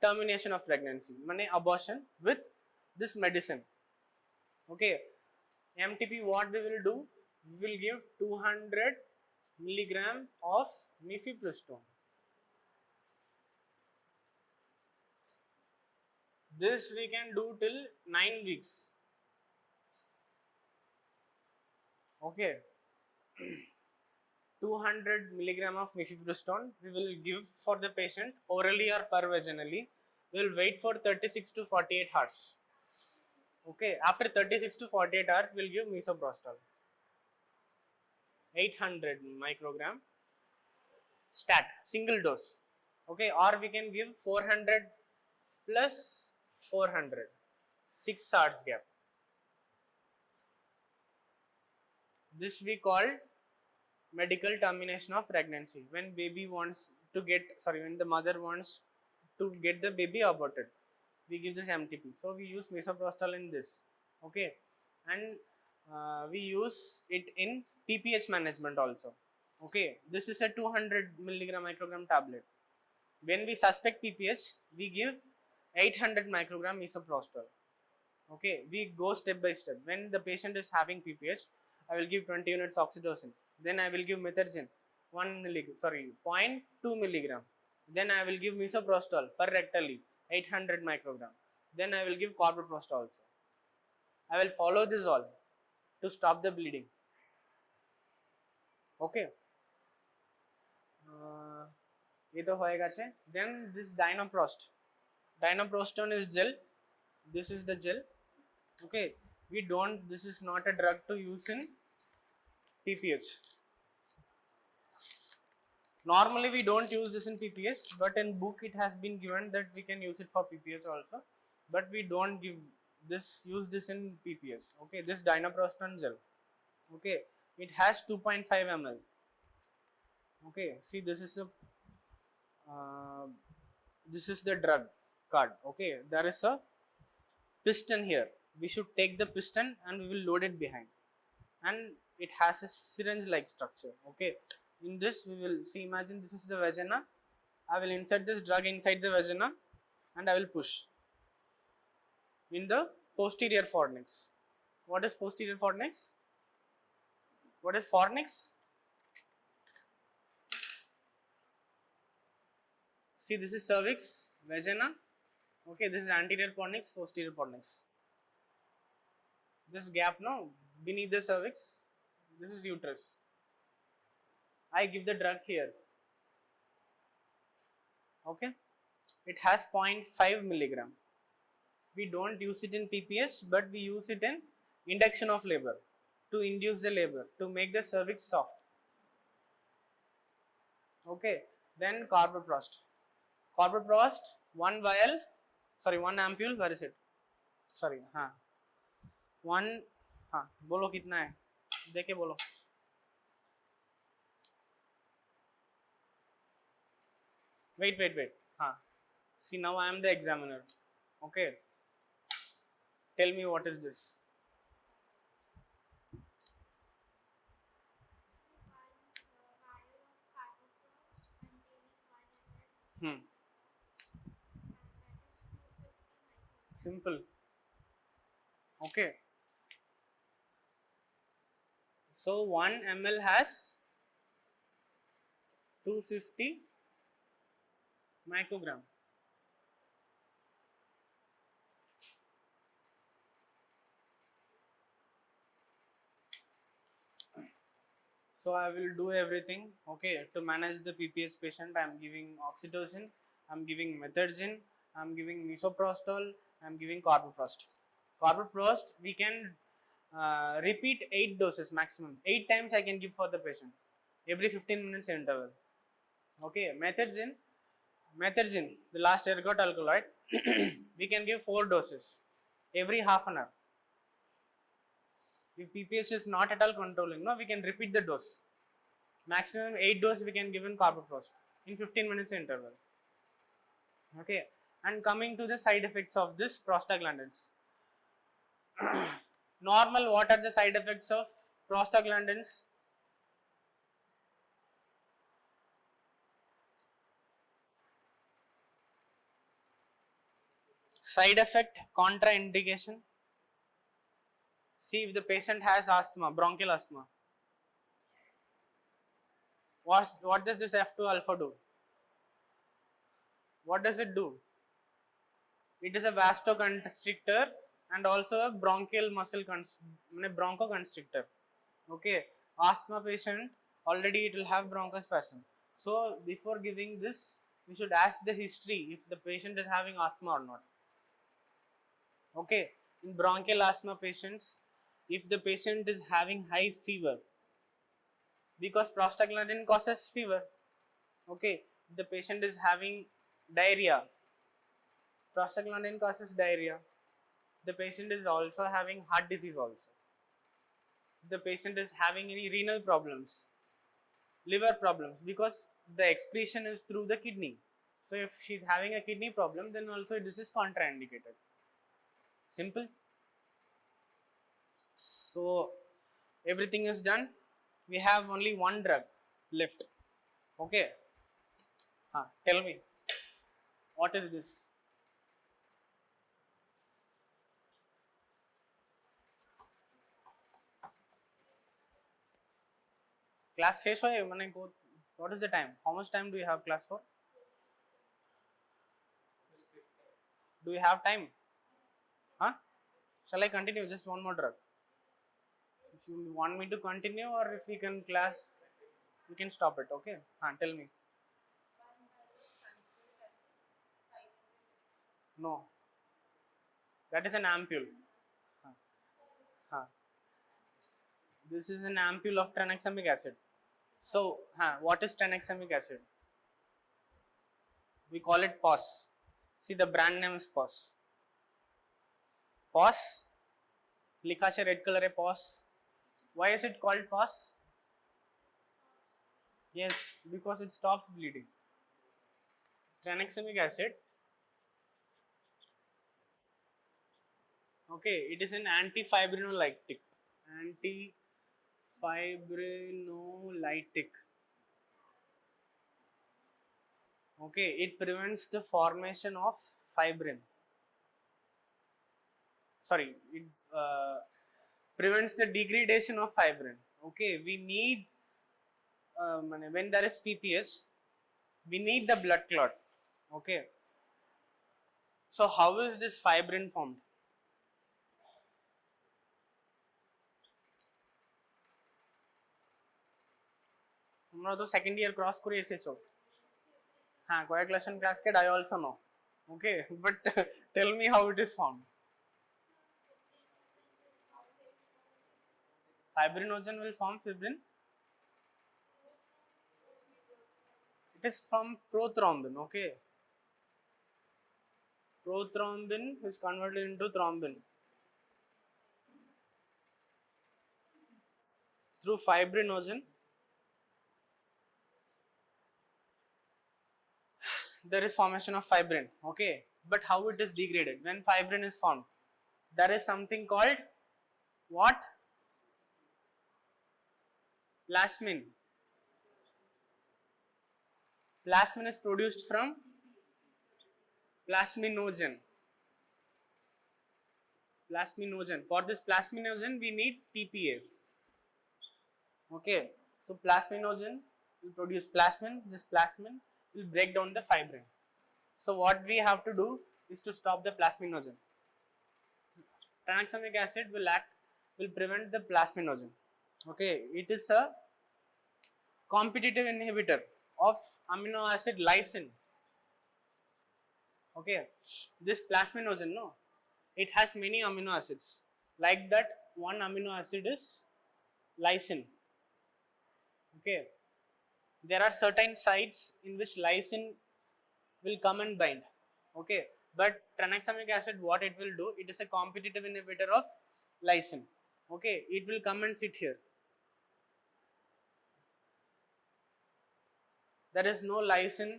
termination of pregnancy, abortion with this medicine. Okay, MTP, what we will do? We will give 200 milligram of mifepristone. This we can do till 9 weeks. Okay, 200 milligram of mifepristone we will give for the patient orally or per vaginally. We will wait for 36 to 48 hours. Okay, after 36 to 48 hours, we will give misoprostol. 800 microgram stat, single dose. Okay, or we can give 400 plus 400, 6 hours gap. This we call medical termination of pregnancy. When when the mother wants to get the baby aborted, we give this MTP. So we use misoprostol in this. Okay, and we use it in PPH management also. Okay, this is a 200 milligram microgram tablet. When we suspect PPH, we give 800 microgram misoprostol. Okay, we go step by step. When the patient is having PPH, I will give 20 units oxytocin. Then I will give methergin 0.2 milligram. Then I will give misoprostol per rectally 800 microgram. Then I will give carboprostol also. I will follow this all to stop the bleeding. Okay. Then this dinoprostone is gel. This is the gel. Okay, this is not a drug to use in PPH. Normally we don't use this in PPH, but in book it has been given that we can use it for PPH also, but we don't use this in PPH. Okay, this dinoprostone gel. Okay, it has 2.5 ml. Okay, see this is a this is the drug card. Okay, there is a piston here. We should take the piston and we will load it behind, and it has a syringe like structure. Okay, in this we will see, imagine this is the vagina. I will insert this drug inside the vagina and I will push in the posterior fornix. What is posterior fornix? What is fornix? See, this is cervix, vagina. Okay, this is anterior fornix, posterior fornix. This gap, no, beneath the cervix, this is uterus. I give the drug here. Okay, it has 0.5 milligram. We don't use it in PPH, but we use it in induction of labor, to induce the labor, to make the cervix soft. Okay, then carboprost. Carboprost, one vial, sorry, one ampule. Where is it? Sorry, हाँ, one, हाँ, बोलो कितना है? देखे बोलो. Wait. हाँ. See, now I am the examiner. Okay. Tell me what is this? Simple. Okay. So 1 ml has 250 microgram. So I will do everything. Okay, to manage the PPH patient, I am giving oxytocin, I am giving methergine, I am giving misoprostol, I am giving carboprost. Carboprost we can repeat 8 doses maximum. 8 times I can give for the patient every 15 minutes interval. Okay, methergine, the last ergot alkaloid, we can give 4 doses every half an hour. If PPH is not at all controlling, no, we can repeat the dose. Maximum 8 dose we can give in carboprost in 15 minutes interval. Okay, and coming to the side effects of this prostaglandins. Normal, what are the side effects of prostaglandins? Side effect, contraindication. See, if the patient has asthma, bronchial asthma, what does this F2 alpha do? What does it do? It is a vasoconstrictor and also a bronchial muscle bronchoconstrictor. Okay, asthma patient, already it will have bronchospasm. So before giving this, we should ask the history if the patient is having asthma or not. Okay, in bronchial asthma patients, if the patient is having high fever, because prostaglandin causes fever. Okay, the patient is having diarrhea, prostaglandin causes diarrhea. The patient is also having heart disease also. The patient is having any renal problems, liver problems, because the excretion is through the kidney. So if she's having a kidney problem, then also this is contraindicated. Simple. So everything is done. We have only one drug left. Okay. Tell me, what is this? Class says why when I go. What is the time? How much time do you have class for? Do you have time? Huh? Shall I continue? Just one more drug. If you want me to continue, or if we can class, we can stop it. Okay. Tell me. No. That is an ampule. This is an ampule of tranexamic acid. So, what is tranexamic acid? We call it POS. See, the brand name is POS. POS. लिखा है red color है POS. Why is it called POS? Yes, because it stops bleeding. Tranexamic acid, okay, it is an antifibrinolytic. Antifibrinolytic. Okay, it prevents the formation of fibrin. Sorry, it prevents the degradation of fibrin. Okay, we need when there is PPS, we need the blood clot. Okay, so how is this fibrin formed? তোমরা তো second year cross করে এসেছো। হ্যাঁ, coagulation cascade I also know. Okay, but tell me how it is formed. Fibrinogen will form fibrin. It is from prothrombin. Okay, prothrombin is converted into thrombin through fibrinogen. There is formation of fibrin. Okay, but how it is degraded? When fibrin is formed, there is something called what? Plasmin. Plasmin is produced from plasminogen. Plasminogen. For this plasminogen, we need TPA. Okay, so plasminogen will produce plasmin. This plasmin will break down the fibrin. So what we have to do is to stop the plasminogen. Tranexamic acid will prevent the plasminogen. Okay, it is a competitive inhibitor of amino acid lysine. Okay, this plasminogen, no, it has many amino acids. Like that, one amino acid is lysine. Okay, there are certain sites in which lysine will come and bind. Okay, but tranexamic acid, what it will do, it is a competitive inhibitor of lysine. Okay, it will come and sit here. There is no lysine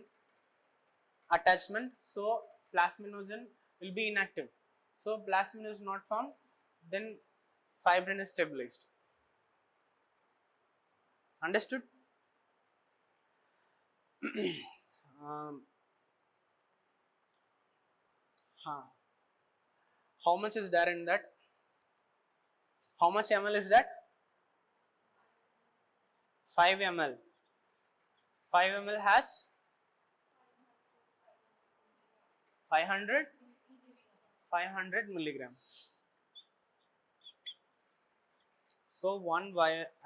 attachment, so plasminogen will be inactive. So plasmin is not formed, then fibrin is stabilized. Understood? How much is there in that? How much ml is that? 5 ml. 5 ml has 500 milligrams. So one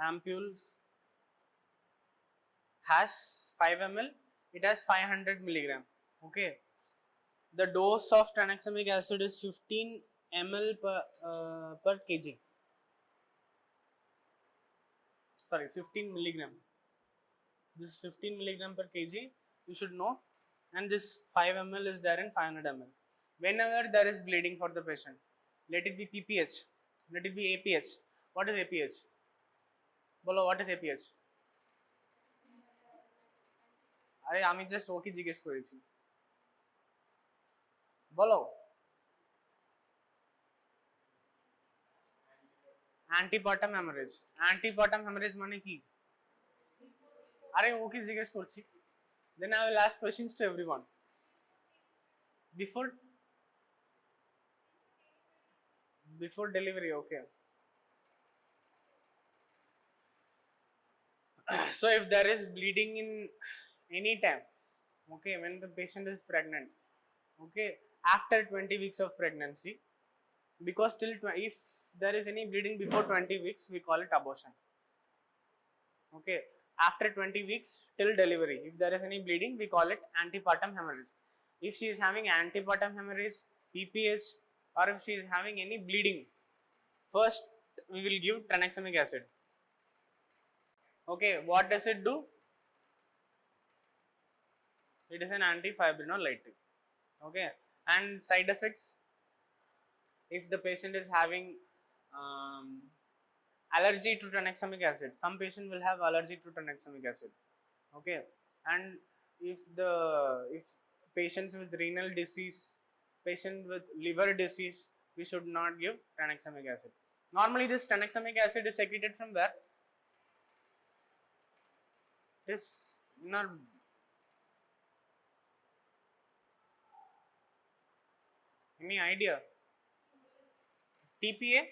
ampule has 5 ml. It has 500 milligram. Okay, the dose of tranexamic acid is 15 ml per kg. Sorry, 15 milligram. This is 15 milligram per kg, you should know, and this 5 ml is there in 500 ml. Whenever there is bleeding for the patient, let it be PPH, let it be APH. What is APH? Bolo, what is APH? আরে আমি just okay জিজ্ঞেস করেছি, বলো। অ্যান্টিপার্টাম haemorrhage. অ্যান্টিপার্টাম haemorrhage মানে কি? আরে ওকে জিজ্ঞেস করছি। Then I will ask questions to everyone. Before delivery, okay. So if there is bleeding in any time, okay, when the patient is pregnant, okay, after 20 weeks of pregnancy, because if there is any bleeding before 20 weeks, we call it abortion. Okay, after 20 weeks till delivery, if there is any bleeding, we call it antepartum hemorrhage. If she is having antepartum hemorrhage, PPH, or if she is having any bleeding, first we will give tranexamic acid. Okay, what does it do? It is an antifibrinolytic. Okay, and side effects, if the patient is having allergy to tranexamic acid, some patient will have allergy to tranexamic acid. Okay, and if patients with renal disease, patient with liver disease, we should not give tranexamic acid. Normally this tranexamic acid is secreted from where? It is in our, any idea? TPA?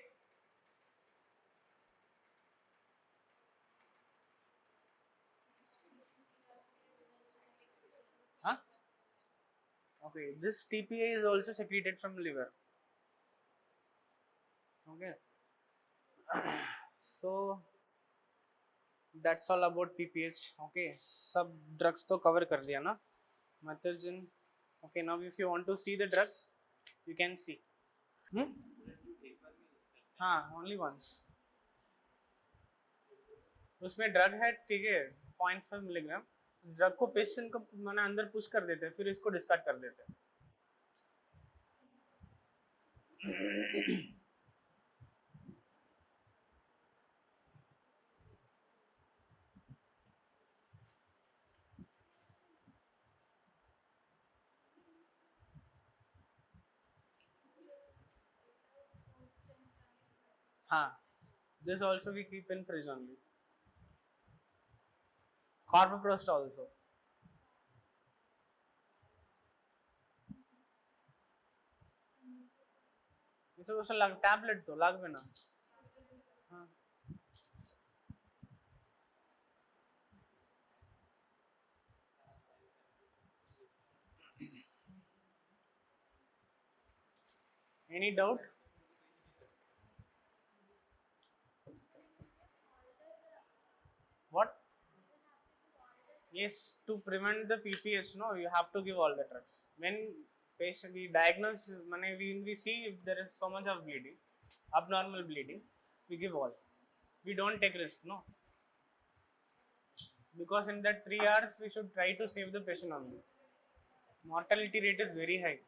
Huh? Okay, this TPA is also secreted from liver. Okay, so that's all about PPH. Okay, सब drugs तो cover कर दिया ना, methogen. Okay, now if you want to see the drugs, you can see. हाँ, only once. उसमें drug है, ठीक है, 0.5 मिलीग्राम. ड्रग को पेशेंट को मैंने अंदर पुश कर देते हैं, फिर इसको डिस्कार्ड कर देते हैं. हाँ, this also we keep in fridge only. Carboprost also. इसे उसे लग टैबलेट तो लागবে না. हाँ. Any doubt? What? Yes, to prevent the PPH, no, you have to give all the drugs. When patient we diagnose, we see if there is so much of bleeding, abnormal bleeding, we give all. We don't take risk, no. Because in that 3 hours, we should try to save the patient only. Mortality rate is very high.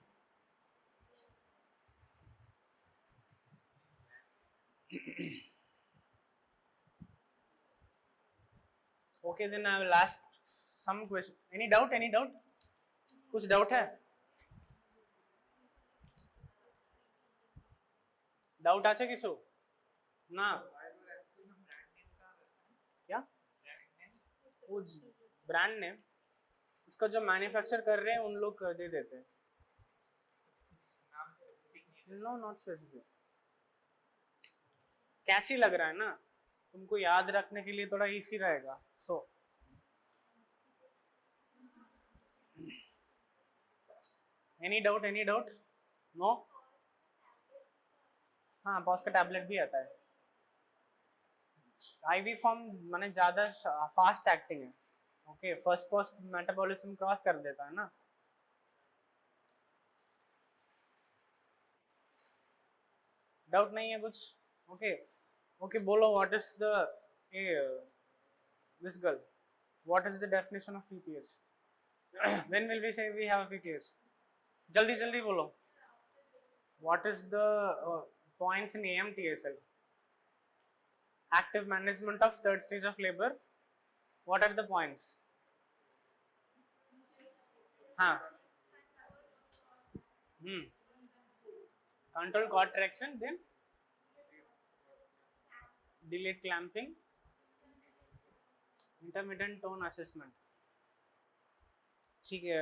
Okay, then I will ask some question. Any doubt? Any doubt? कुछ doubt है? Doubt আছে किसो? ना. क्या? वो brand name. इसका जो manufacture कर रहे हैं उन लोग कर दे देते हैं. No, not specific. कैसी लग रहा है ना, तुमको याद रखने के लिए थोड़ा इजी रहेगा. So any doubt? Any doubt? No. हाँ, पॉज का टैबलेट भी आता है. आईवी फॉर्म माने ज्यादा फास्ट एक्टिंग है. Okay, first pause metabolism cross कर देता है ना. डाउट नहीं है कुछ? ओके. ओके, बोलो what is the this girl, what is the definition of PPH? When will we say we have a PPH? जल्दी जल्दी बोलो. What is the points in AMTSL? Active management of third stage of labor. What are the points? हाँ. Control contraction, then delayed clamping, intermittent tone assessment. ठीक है.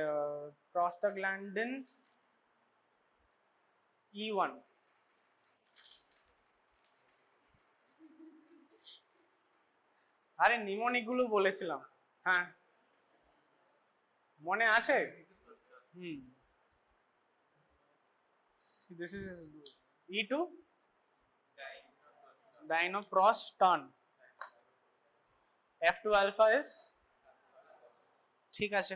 prostaglandin E1. আরে mnemonic গুলো বলেছিলাম. হ্যাঁ, মনে আছে? This is E2 dinoproston. F2 alpha is ঠিক আছে.